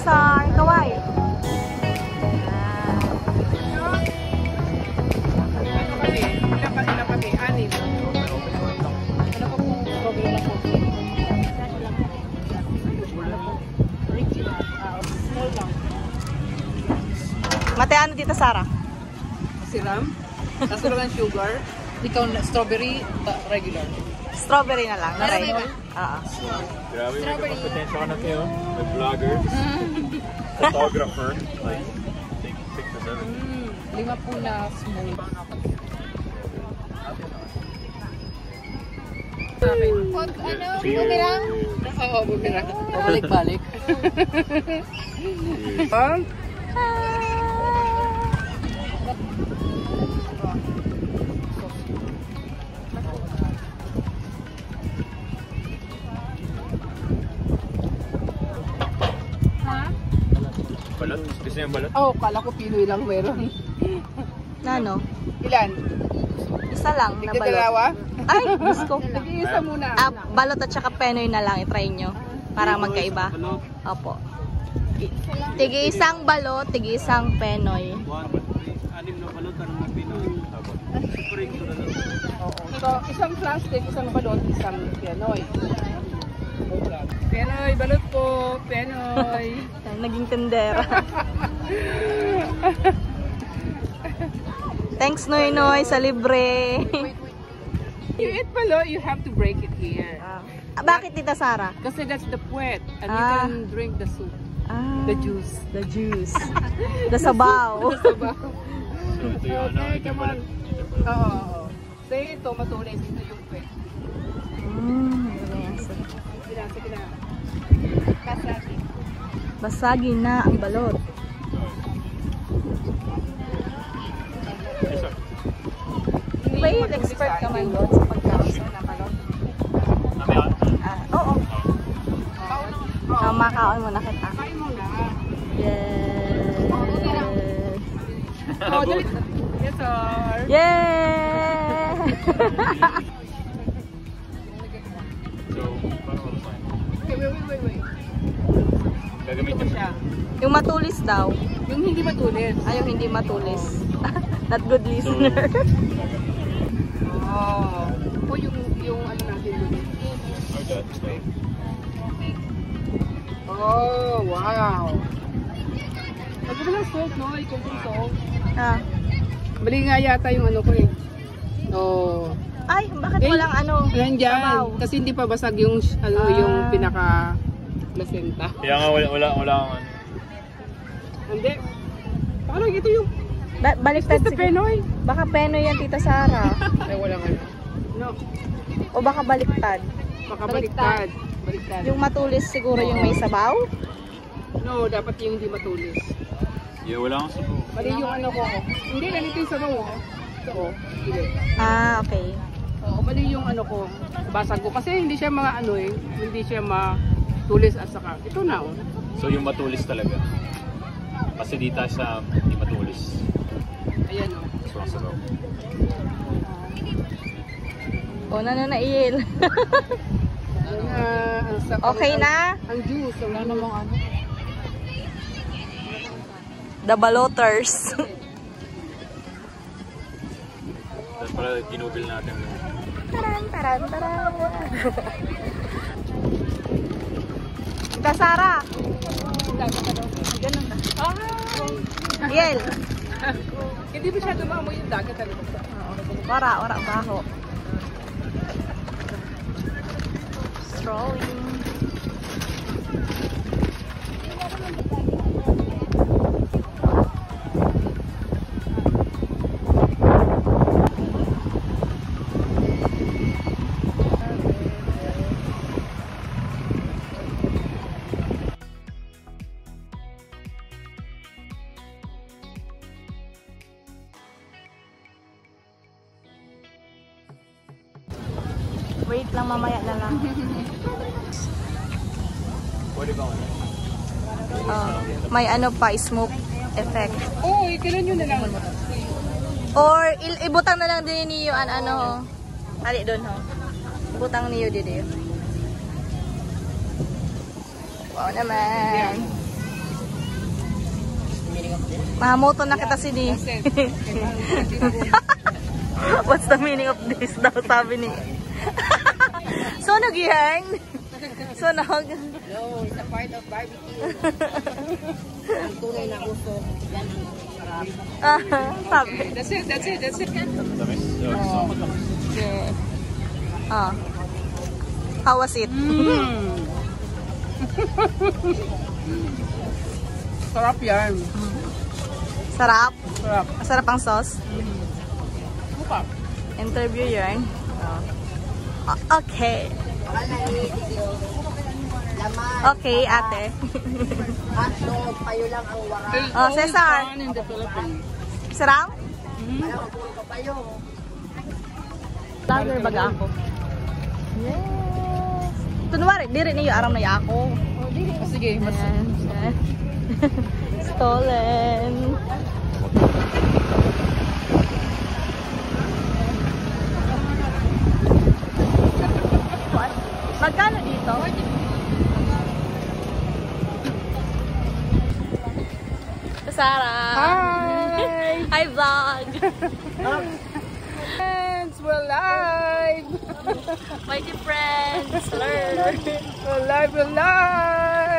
sa kaway. Mate, ano dito, Sarah? Siram. Tapos lang sugar. Ikaw na strawberry, regular. Strawberry na lang. Strawberry ba? Oo. Grabe, may kapatensya ka na kayo. May vlogger. Photographer. Like, take pictures of it. 5 po na small. Bumirang? Oo, bumirang. Pabalik-balik. Balot? Gusto niya yung balot? Oo, kala ko Pinoy lang meron. Nano? Ilan? Isa lang na balot. Dalawa? Ay, Diyos ko. Nag-iisa muna. Balot at saka penoy na lang. I-try nyo. Para magkaiba. Opo. Tigi-isang balot, tigi-isang penoy. 6 na balot, anong na Pinoy? So, isang plastic, isang balot, isang Pinoy. Penoy, balot po. Penoy. Naging tendera. Thanks, Noy Noy, sa libre. You eat balot, you have to break it here. Bakit, Tita Sarah? Kasi that's the puwet. And you can drink the soup. The juice. The juice. The sabaw. The sabaw. Ito yung ano, ito yung balot. Oo. Say ito, matulis. Ito yung puwet. Sige na. Kasagi. Basagi na ang balot. May expert ka man doon sa pagkakaso ng balot? Oo. Makaon mo na kita. Kain mo na. Yes. Oh, dali. Yes, sir. Yeah! So, paano ko sign? Okay, wait. Gagamitin siya. Yung matulis daw. Yung hindi matulis. Ay, yung hindi matulis. Not good listener. Oh. O yung ano natin dun. Oh, wow. Pag mo lang salt, no? Ikaw kung salt. Bali nga yata yung ano ko eh. Oh. Ay, bakit walang ano? Nandyan. Sabaw? Kasi hindi pa basag yung ano yung pinaka placenta. Kaya nga wala akong ano. Hindi. Parang ito yung Baliktad the Penoy. Baka Penoy yan, Tita Sarah. Ay, wala nga. No. O baka baliktad. Baka baliktad. Yung matulis siguro yung may sabaw? No, dapat yung hindi matulis. Yeah, wala akong sabaw. Mali yung ano ko. Hindi, ganito yung sabaw. Ito. Sige. Okay. Oo, mali yung ano ko. Basag ko. Kasi hindi siya mga ano eh. Hindi siya matulis at saka. Ito na oh. So yung matulis talaga. Kasi dito siya hindi matulis. Ayan oh. So ang sabaw. Nananail. Okay na? Ang juice. Wala namang ano. The baloters. Tapos pala ginubil natin. Taran. Tita Sarah. Ganun na. Yel. Hindi ba siya dumamoy yung dagat? Wara baho. Strolling. Wait lang, mamaya na lang. Pwede ba ano? May ano pa, smoke effect. Oo, ikilan nyo na lang. Or ibutang na lang din niyo an ano. Ali doon ho. Ibutang niyo din. Wow naman. Mahamoto na kita sini. What's the meaning of this daw, sabi ni. Sunog yan. Sunog. No, it's a part of barbecue. Ang tunay na usok. Yan ang sarap. Sabi. That's it. Yeah. How was it? Sarap yan. Sarap? Sarap. Sarap ang sauce? Mukha. Interview yarn. Okay. Okay, ate. Hotdog, payo lang ang wara. Oh, Cesar. In the Philippines. Sarap? Alam ko puro papayo. Vlogger baga ako. Yes. Tunwari, diri niyo aram na ya ako. Sige, mas Yan. Stolen. What? Magkano dito? Sarah. Hi! Hi vlog. Friends, we're live! My dear friends. Hello. We're live! We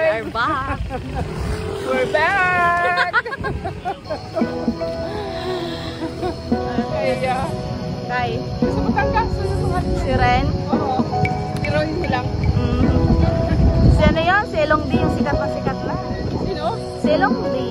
are back. We're back! Kaya, Kay. gusto mo tanggas? Si Ren. Oo. Heroin mo lang. Si ano yun? Si Elong D, yung sikat na sikat na. Sino? Si Elong D.